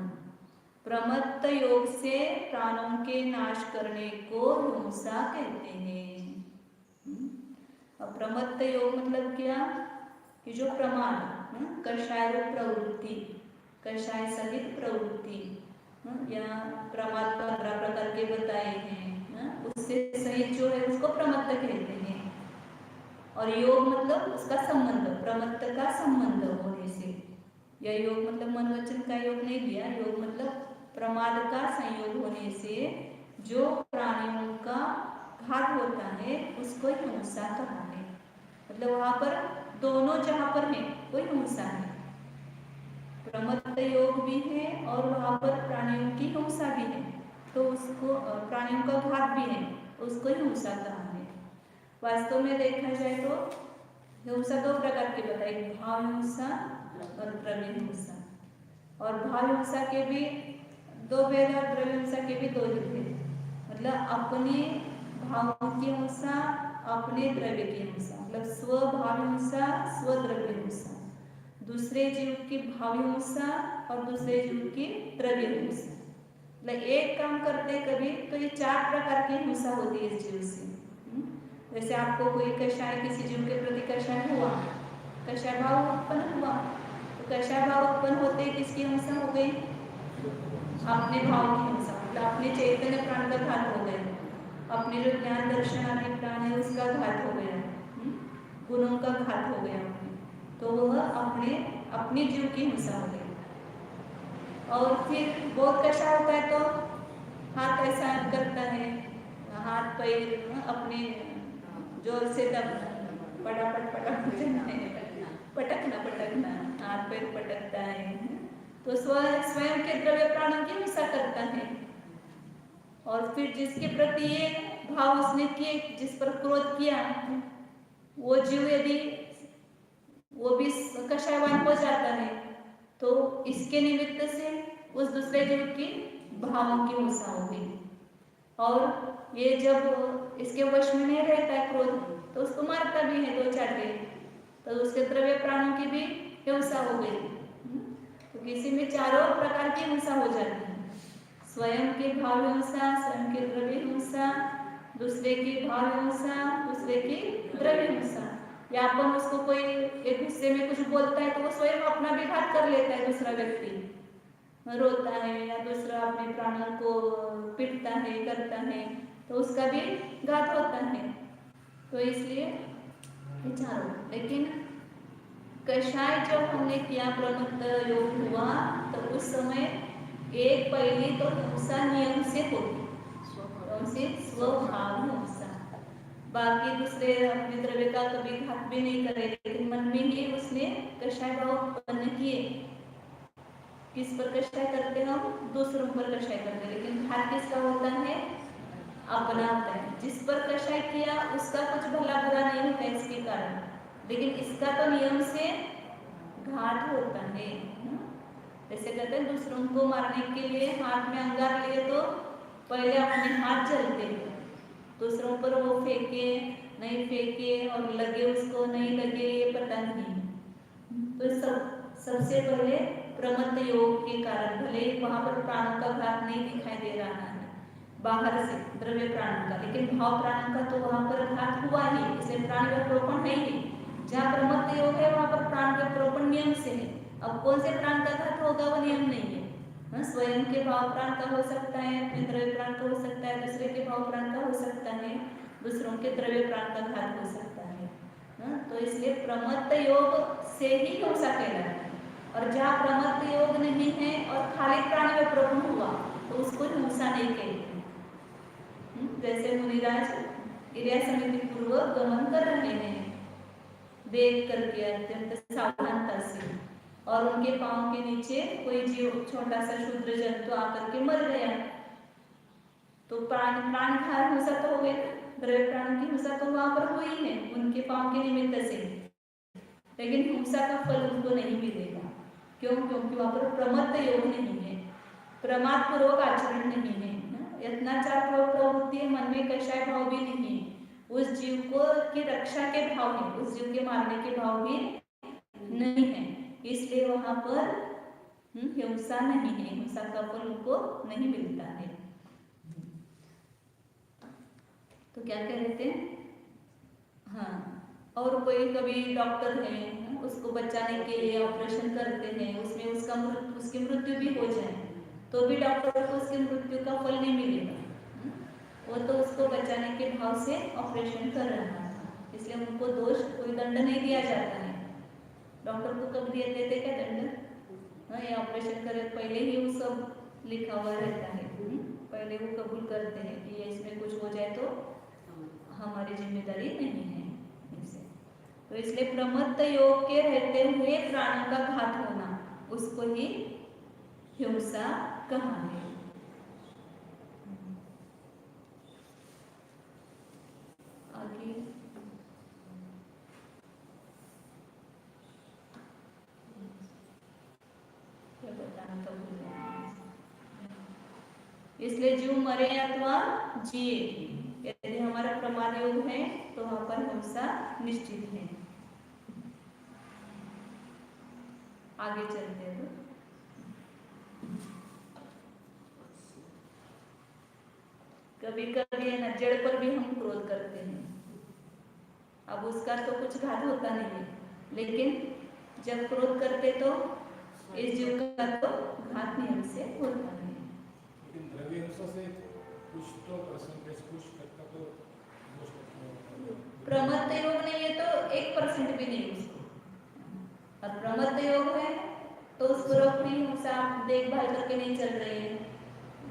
प्रमत्त योग से प्राणों के नाश करने को हिंसा कहते हैं। अब प्रमत्त योग मतलब क्या? कि जो प्रमाद, कषाय प्रवृत्ति, कषाय सहित प्रवृत्ति या प्रमाद 15 प्रकार के बताए हैं, उससे सहित जो है उसको प्रमत्त कहते हैं। और योग मतलब उसका संबंध, प्रमत्त का संबंध होने से। यह योग मतलब मन वचन का योग नहीं लिया, योग मतलब प्रमाद का संयोग होने से जो प्राणियों का घात होता है उसको हिंसा कहा है। मतलब वहां पर दोनों जहां पर है वो हिंसा है, प्रमत्त योग भी है और वहां पर प्राणियों की हिंसा भी है, तो उसको प्राणियों का घात भी है, उसको हिंसा कहा है। वास्तव में देखा जाए तो हिंसा 2 प्रकार की बताई, भाव हिंसा और द्रव्य हिंसा। और भाव हिंसा के भी 2 भेद और द्रव्य हिंसा के भी 2 भेद। मतलब अपने भावों की हिंसा, अपने द्रव्य की हिंसा, मतलब स्वभाव हिंसा, स्वद्रव्य हिंसा। दूसरे जीव की भाव हिंसा और दूसरे जीव की द्रव्य हिंसा। मतलब एक काम करते कभी तो ये 4 प्रकार की हिंसा होती है इस जीव से। जैसे आपको कोई कषाय, किसी जीव के प्रति कषाय हुआ, कषाय भाव उत्पन्न हुआ, तो कषाय भाव उत्पन्न होते किसकी हिंसा हो गई? अपने भाव की हिंसा, मतलब अपने चैतन्य प्राण का घात हो गया, अपने जो ज्ञान दर्शन आदि प्राण है उसका घात हो गया, गुणों का घात हो गया, तो वह अपने जीव की हिंसा हो गई। और फिर बहुत कषाय होता है तो हाथ ऐसा करता है, हाथ पैर अपने जोर से पटकना, हाथ पैर पटकता है, तो स्वयं के द्रव्य प्राणों की हिंसा करता है। और फिर जिसके प्रति ये भाव उसने किए, जिस पर क्रोध किया, वो जीव यदि वो भी कषायवान हो जाता है तो इसके निमित्त से उस दूसरे जीव की भावों की हिंसा होगी। और ये जब इसके वश में नहीं रहता है क्रोध तो उसको मारता भी है 2 चाटे, तो उसके द्रव्य प्राणों की भी हिंसा हो गई। तो किसी में 4 प्रकार की हिंसा हो जाती है, स्वयं के भाव हिंसा, स्वयं के द्रव्य हिंसा, दूसरे की भाव हिंसा, दूसरे की द्रव्य हिंसा। या अपन उसको कोई एक गुस्से में कुछ बोलता है तो वो स्वयं अपना भी घात कर लेता है, दूसरा व्यक्ति रोता है या दूसरा अपने प्राणों को पीटता है, करता है, तो उसका भी घात होता है। तो इसलिए विचारो, लेकिन कषाय जब हमने किया, प्रमत्त योग हुआ, तो उस समय एक पहली तो हिंसा नियम से होती, स्वभाव हिंसा। बाकी दूसरे अपने द्रव्य का कभी घात भी नहीं करे, लेकिन मन में ही उसने कषाय भाव उत्पन्न किए। किस पर कषाय करते हैं हम? दूसरों पर कषाय करते हैं, लेकिन घात किसका होता है? अपना होता है। जिस पर कषाय किया उसका कुछ भला बुरा नहीं होता है इसके कारण, लेकिन इसका तो नियम से घात होता है। जैसे कहते हैं दूसरों को मारने के लिए हाथ में अंगार लिए तो पहले अपने हाथ जलते हैं, दूसरों पर वो फेंके नहीं फेंके और लगे उसको नहीं लगे ये पता नहीं। तो सबसे पहले प्रमत्त योग के कारण, भले वहां पर प्राणों का घात नहीं दिखाई दे रहा है बाहर से द्रव्य प्राण का, लेकिन भाव प्राण का तो वहां पर घात हुआ ही, इसलिए प्राण व्यपरोपण नहीं है। जहाँ प्रमत्त योग है वहां पर प्राण व्यपरोपण नियम से है। अब कौन से प्राण का घात होगा वो नियम नहीं है। स्वयं के भाव प्राण का हो सकता है, अपने द्रव्य प्राण का हो सकता है, दूसरे के भाव प्राण का हो सकता है, दूसरों के द्रव्य प्राण का घात हो सकता है। तो इसलिए प्रमत्त योग से ही हिंसा कहलाता है। और जहाँ प्रमत्त योग नहीं है और खाली प्राण में प्रभु हुआ तो उसको हिंसा नहीं कहते। जैसे मुनिराज क्रिया समिति पूर्वक गमन कर रहे हैं देख करके अत्यंत सावधानता से, और उनके पांव के नीचे कोई जीव छोटा सा क्षुद्र जंतु आकर के मर गया, तो प्राण घात हिंसा तो हो गई, द्रव्य प्राण की हिंसा तो वहां पर हुई है उनके पांव के निमित्त से, लेकिन हिंसा का फल उनको नहीं मिलेगा। क्यों? क्योंकि वहां पर प्रमत्त योग नहीं है, प्रमाद पूर्वक आचरण नहीं है, यत्नाचार प्रवृत्ति मन में कषाय भाव भी नहीं है, उस जीव को की रक्षा के भाव है, उस जीव के मारने के भाव भी नहीं है, इसलिए वहां पर हिंसा नहीं है, हिंसा का फल उनको नहीं मिलता है। तो क्या कह रहे थे? हाँ, और कोई कभी डॉक्टर है उसको बचाने के लिए ऑपरेशन करते हैं, उसमें उसकी मृत्यु भी हो जाए तो भी डॉक्टर को उसकी मृत्यु का फल नहीं मिलेगा, वो तो उसको बचाने के भाव से ऑपरेशन कर रहा था, इसलिए उनको दोष कोई दंड नहीं दिया जाता है। डॉक्टर को कब दिए देते क्या दंड? ये ऑपरेशन करे पहले ही वो सब लिखा हुआ रहता है, पहले वो कबूल करते हैं कि इसमें कुछ हो जाए तो हमारी जिम्मेदारी नहीं है इसे। तो इसलिए प्रमत्त योग के रहते हुए प्राणों का घात होना उसको ही हिंसा कहा है। आगे क्या बताना था भूल गए। इसलिए जीव मरे अथवा जिए, यदि हमारा प्रमाद योग है तो वहां पर हिंसा निश्चित है। आगे चलते हैं। कभी कभी है ना जड़ पर भी हम क्रोध करते हैं, अब उसका तो कुछ घात होता नहीं है, लेकिन जब क्रोध करते तो इस जीव का तो घात नियम से होता है। लेकिन द्रव्य हिंसा से कुछ तो परसेंटेज कुछ तक तो प्रमत्त योग नहीं है तो 1% भी नहीं उसको, और प्रमत्त योग है तो उसको अपनी हिंसा देखभाल करके नहीं चल रही है,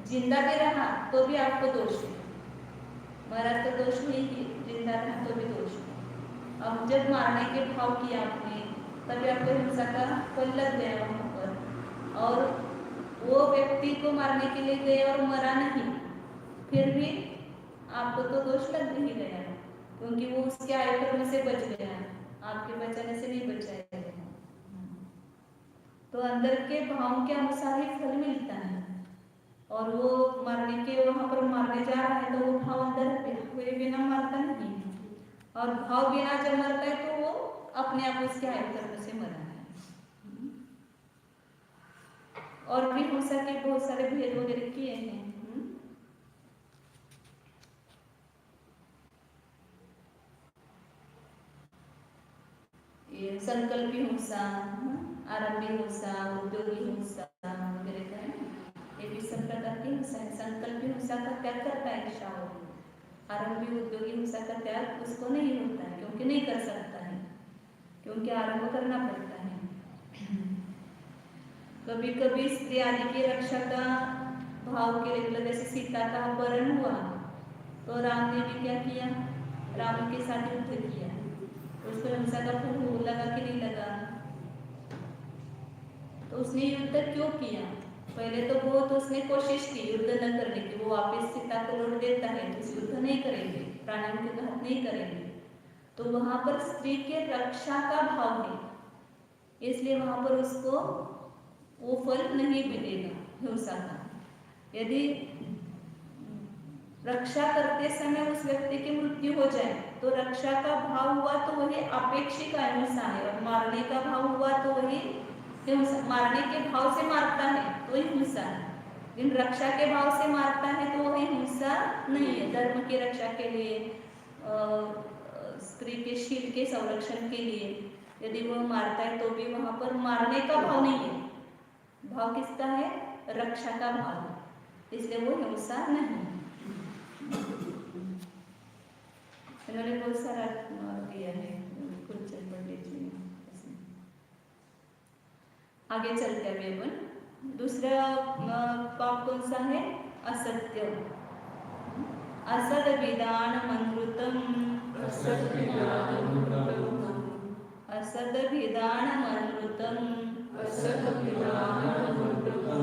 जिंदा भी रहा तो भी आपको दोष है, मरा तो दोष नहीं है, जिंदा रहा तो भी दोष है। अब जब मारने के भाव किया आपने तभी आपको हिंसा का फल लग गया वहां पर, और वो व्यक्ति को मारने के लिए गए और मरा नहीं, फिर भी आपको तो दोष लग नहीं गया, क्योंकि वो उसके आयु से बच गया, आपके बचाने से नहीं बचाया गया। तो अंदर के भाव के अनुसार ही फल मिलता है, और वो मारने के वहां पर मारने जा रहा है तो वो भाव अंदर हुए बिना मारता नहीं, और भाव बिना जब मरता है तो वो अपने आप उसके आयु से मरा है। और भी हिंसा के बहुत सारे भेद वगैरह किए हैं। ये संकल्पी हिंसा, आरंभी हिंसा, उद्योगी हिंसा वगैरह का है, ये भी सब प्रकार की हिंसा है। संकल्पी हिंसा का त्याग करता है शावक, आरंभी उद्योगी हिंसा का त्याग उसको नहीं होता है, क्योंकि नहीं कर सकता है, क्योंकि आरंभ करना पड़ता है। कभी कभी स्त्री आदि की रक्षा का भाव के लिए, जैसे सीता का अपहरण हुआ तो राम ने भी क्या किया, रावण के साथ युद्ध किया, उसको हिंसा का फल लगा कि नहीं लगा? तो उसने युद्ध क्यों किया? पहले तो बहुत उसने कोशिश की युद्ध न करने की, वो वापस सीता को लौट देता है तो युद्ध नहीं करेंगे, प्राणियों के घात नहीं करेंगे, तो वहां पर स्त्री के रक्षा का भाव है, इसलिए वहां पर उसको वो फल नहीं मिलेगा हिंसा का। यदि रक्षा करते समय उस व्यक्ति की मृत्यु हो जाए तो रक्षा का भाव हुआ तो वही अपेक्षिक हिंसा है, और मारने का भाव हुआ तो वही हिंसा, मारने के भाव से मारता है तो ही हिंसा है, लेकिन रक्षा के भाव से मारता है तो वही हिंसा नहीं है। धर्म की रक्षा के लिए, स्त्री के शील के संरक्षण के लिए यदि वह मारता है तो भी वहां पर मारने का भाव नहीं है, भाव किसका है? रक्षा का भाव, इसलिए वो हिंसा नहीं। इन्होंने बहुत सारा दिया है कुलचंद पंडित जी ने। आगे चलते हैं अभी अपन। दूसरा पाप कौन सा है? असत्य। असद विधान मनृतम, असद विधान मनृतम, असद विधान मनृतम,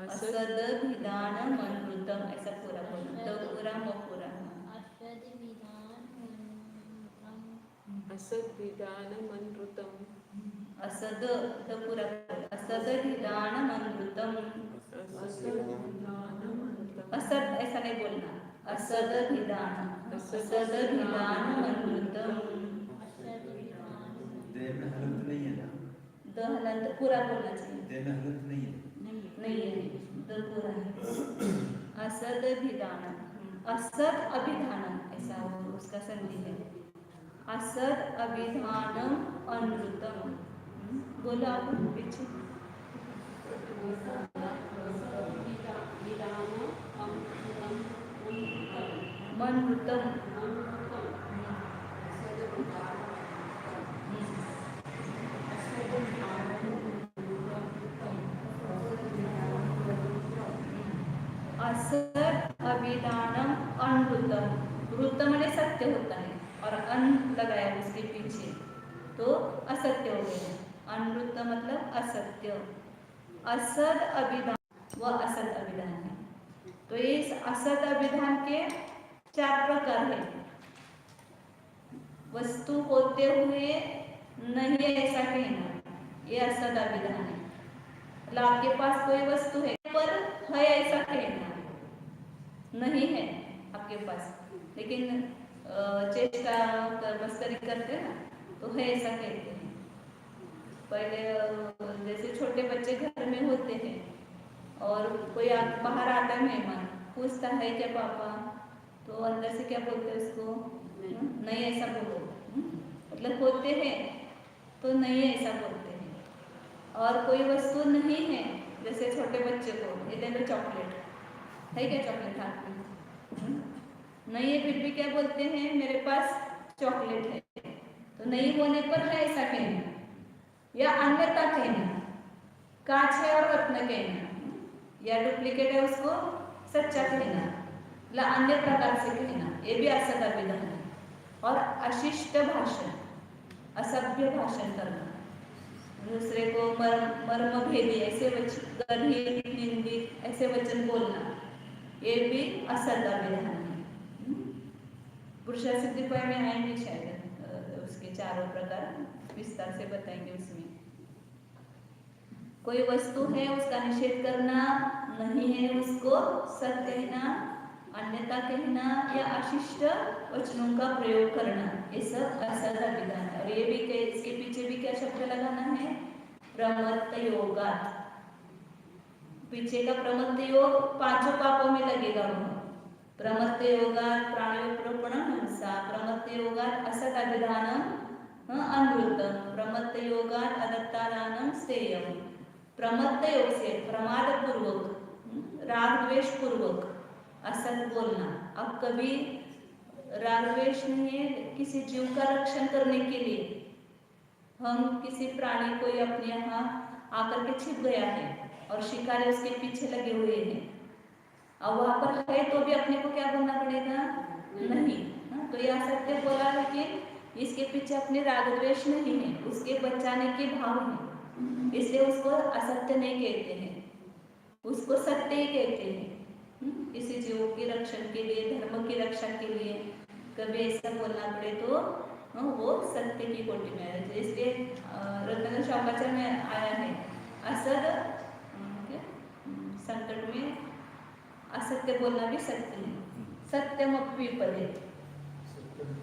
असद विधान मनृतम, ऐसा पूरा बोलना, तो पूरा म पूरा। असद विधान मनृतम, असद विधान मनृतम, असद तो पूरा बोल, असद विधान मनृतम। असद विधान मनृतम, असद ऐसा नहीं बोलना, असद विधान, असद विधान मनृतम। असद विधान देह में हलंत नहीं है ना, द हलंत पूरा बोलना चाहिए, देह में हलंत नहीं है। नहीं है, द पूरा है। असद विधान, असद अभिधान, ऐसा वो उसका संधि है। असद अभिधानम अनृतम। बोलो आप पीछे। मनृतम, असद अभिधानम अनृतम। ऋत मैंने सत्य होता है और अन लगाया उसके पीछे तो असत्य हो गया। अनृत मतलब असत्य। असद अभिधान व असद अभिधान है। तो इस असद अभिधान के 4 प्रकार है। वस्तु होते हुए नहीं है ऐसा कहना, ये असद अभिधान है। मतलब आपके पास कोई वस्तु है पर है ऐसा कहना, नहीं है आपके पास लेकिन चेष्टा मस्करी करते हैं ना, तो है ऐसा कहते हैं। पहले जैसे छोटे बच्चे घर में होते हैं और कोई बाहर आता है मेहमान, पूछता है क्या पापा, तो अंदर से क्या बोलते हैं उसको? नहीं ऐसा बोलो। मतलब होते हैं तो नहीं ऐसा बोलते हैं। और कोई वस्तु नहीं है, जैसे छोटे बच्चे को ये दे दो चॉकलेट, है क्या चॉकलेट हाथ में? नहीं है, फिर भी क्या बोलते हैं? मेरे पास चॉकलेट है। तो नहीं होने पर है ऐसा कहना या अन्यथा कहना, कांच है और रत्न कहना, या डुप्लीकेट है उसको सच्चा कहना, या अन्य प्रकार से कहना, ये भी असद अभिधान है। और अशिष्ट भाषण, असभ्य भाषण करना, दूसरे को मर्म भेदी ऐसे गंभीर निंदित ऐसे वचन बोलना, ये भी असद अभिधान है। पुरुषा सिद्धिपाय में आएंगे शायद उसके 4 प्रकार विस्तार से बताएंगे। उसमें कोई वस्तु है उसका निषेध करना, नहीं है उसको सत्य कहना, अन्यथा कहना या अशिष्ट वचनों का प्रयोग करना, ये सब असद अभिधान है। और ये भी इसके पीछे भी क्या शब्द लगाना है? प्रमत्त योगात्। पीछे का प्रमत्त योग 5 पापों में लगेगा। वो प्रमत्त योगात् प्राणयोपरोपण हिंसा, प्रमत्त योगात् असद अभिधानम अनृतम, प्रमत्त योगात् अदत्तादानम स्थेयम। प्रमत्त योग से प्रमाद पूर्वक, राग द्वेष पूर्वक असत बोलना। अब कभी राग द्वेष नहीं है, किसी जीव का रक्षण करने के लिए हम किसी प्राणी को अपने यहाँ आकर के छिप गया है और शिकारी उसके पीछे लगे हुए हैं, अब वहां पर है तो भी अपने को क्या बोलना पड़ेगा? नहीं। तो यह सत्य बोला, लेकिन इसके पीछे अपने राग द्वेष नहीं है, उसके बचाने के भाव है, इसलिए उसको असत्य नहीं कहते हैं, उसको सत्य ही कहते हैं। किसी जीव के रक्षण के लिए, धर्म की रक्षा के लिए कभी ऐसा बोलना पड़े तो वो सत्य की कोटि में आया। इसलिए रत्न शौकाचार्य में आया है असद संकट में असत्य बोलना भी सत्य है। सत्यम विपदे,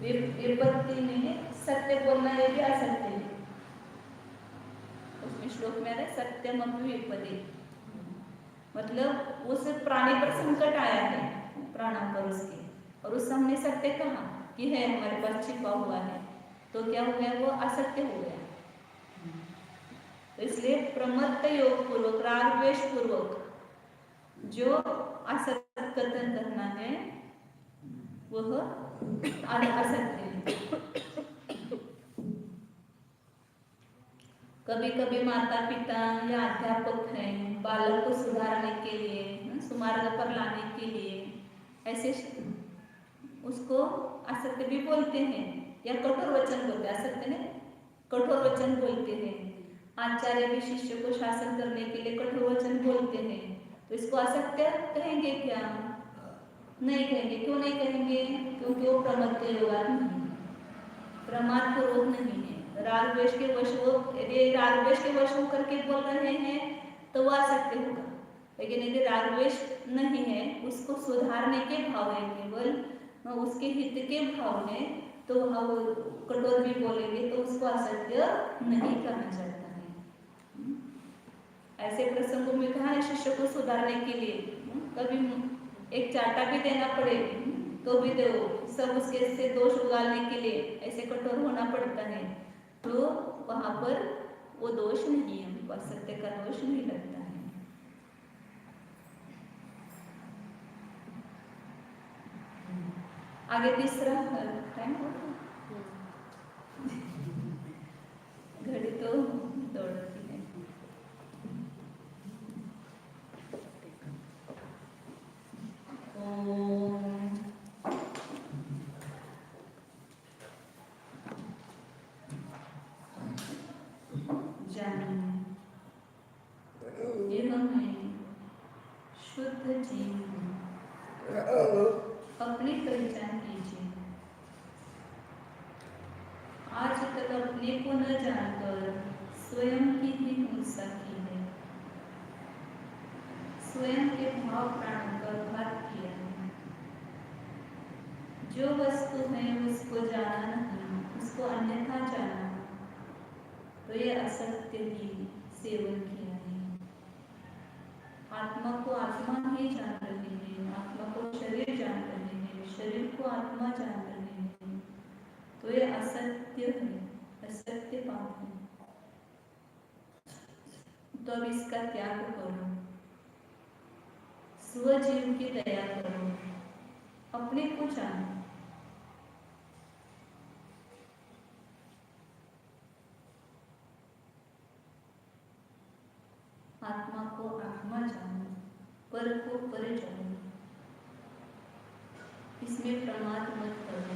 विपत्ति में सत्य बोलना ये भी असत्य है। उसमें श्लोक में आ रहा है सत्यम विपदे, मतलब उस प्राणी पर संकट आया है, प्राणों पर उसके, और उस हमने सत्य कहा कि है हमारे पास छिपा हुआ है, तो क्या हो गया? वो असत्य हो गया। तो इसलिए प्रमत्त योग पूर्वक, राग द्वेष पूर्वक जो असत्य कथन करना है वह असत्य है। कभी कभी माता पिता या अध्यापक हैं बालक को सुधारने के लिए, सुमार्ग पर लाने के लिए ऐसे उसको असत्य भी बोलते हैं या कठोर वचन बोलते हैं। असत्य ने कठोर वचन बोलते हैं। आचार्य भी शिष्य को शासन करने के लिए कठोर वचन बोलते हैं, तो इसको असत्य कहेंगे क्या? नहीं कहेंगे। क्यों नहीं कहेंगे? क्योंकि वो प्रमत्त योगा नहीं, प्रमाद को रोग नहीं है। राग द्वेष के वश वो, यदि राग द्वेष के वश होकर के बोल रहे हैं तो वो असत्य होगा। लेकिन यदि राग द्वेष नहीं है, उसको सुधारने के भाव है, केवल उसके हित के भाव है, तो हम कठोर भी बोलेंगे तो उसको असत्य नहीं कहना जाता है। ऐसे प्रसंगों में कहा है शिष्य को सुधारने के लिए कभी एक चाटा भी देना पड़े तो भी दो, सब उसके से दोष उगालने के लिए ऐसे कठोर होना पड़ता है, तो वहां पर वो दोष नहीं है, हमको असत्य का दोष नहीं लगता है। आगे तीसरा टाइम घड़ी तो दौड़ती है। यह मैं शुद्ध जीव हूँ, अपनी पहचान कीजिए। आज तक अपने को न जानकर स्वयं की ही हिंसा की है, स्वयं के भाव प्राणों का घात किया है। जो वस्तु है उसको जाना नहीं, उसको अन्यथा जाना, तो ये असत्य ही सेवन किया है। आत्मा को आत्मा ही जान रहे हैं, आत्मा को शरीर जान रहे हैं, शरीर को आत्मा जान रहे हैं, तो ये असत्य है, असत्य बात है। तो अब इसका त्याग करो, स्वजीव की दया करो, अपने को जानो। आत्मा को आत्मा जानो, पर को पर जानो, इसमें प्रमाद मत करो।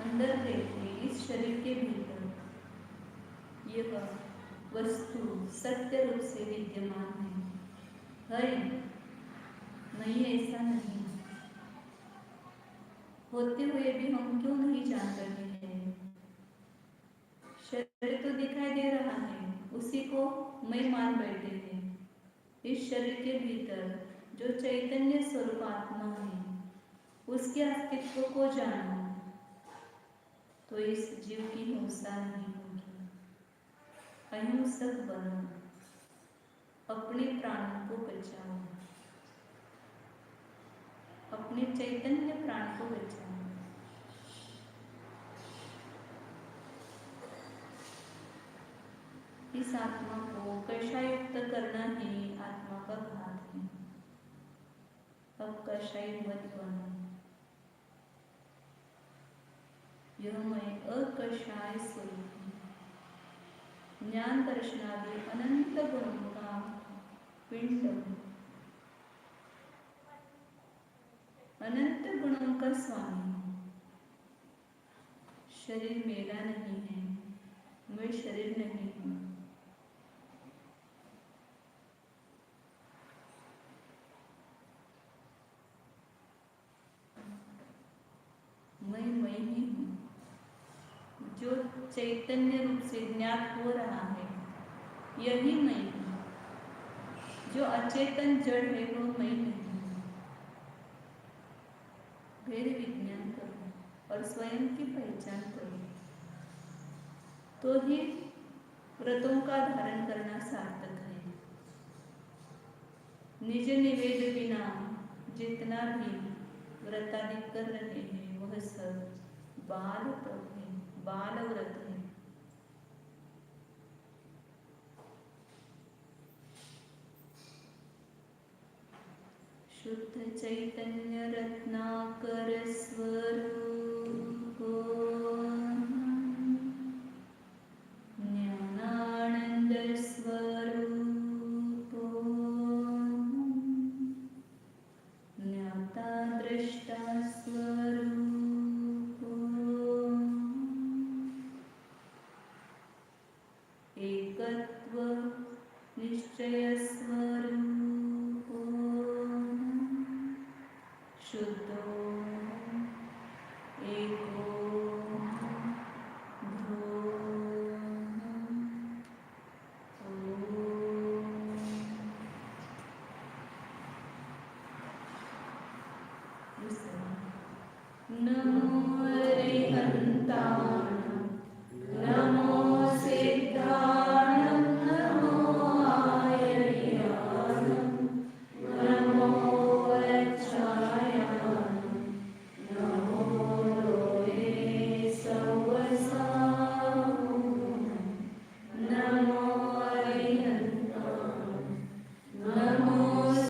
अंदर देखिए, इस शरीर के भीतर यह वस्तु सत्य रूप से विद्यमान है नहीं? ऐसा नहीं होते हुए भी हम क्यों नहीं जान रहे हैं? शरीर तो दिखाई दे रहा है, उसी को मैं मान बैठे हैं। इस शरीर के भीतर जो चैतन्य स्वरूप आत्मा है, उसके अस्तित्व को जानो, तो इस जीव की हिंसा नहीं होगी। अहिंसक बनो, अपने प्राणों को बचाओ, अपने चैतन्य प्राण को बचाओ। इस आत्मा को कषायुक्त करना ही आत्मा का घात है। अब कषाय मत बनो। यह मैं अकषाय स्वरूप हूँ, ज्ञान दर्शनादि अनंत गुणों का पिंड हूँ, अनंत गुणों का स्वामी हूँ। शरीर मेरा नहीं है, मैं शरीर नहीं हूँ। मैं ही हूँ। जो चैतन्य रूप से ज्ञात हो रहा है, यही मैं हूँ। जो अचेतन जड़ है वो मैं नहीं हूँ। भेद विज्ञान करो और स्वयं की पहचान करो, तो ही व्रतों का धारण करना सार्थक है। निज निवेद बिना जितना भी व्रतादि कर रहे हैं वह सब बाल तप है, बाल व्रत है। शुद्ध चैतन्य रत्नाकर स्वरूप तत्व निश्चय स्वरूप शुद्धो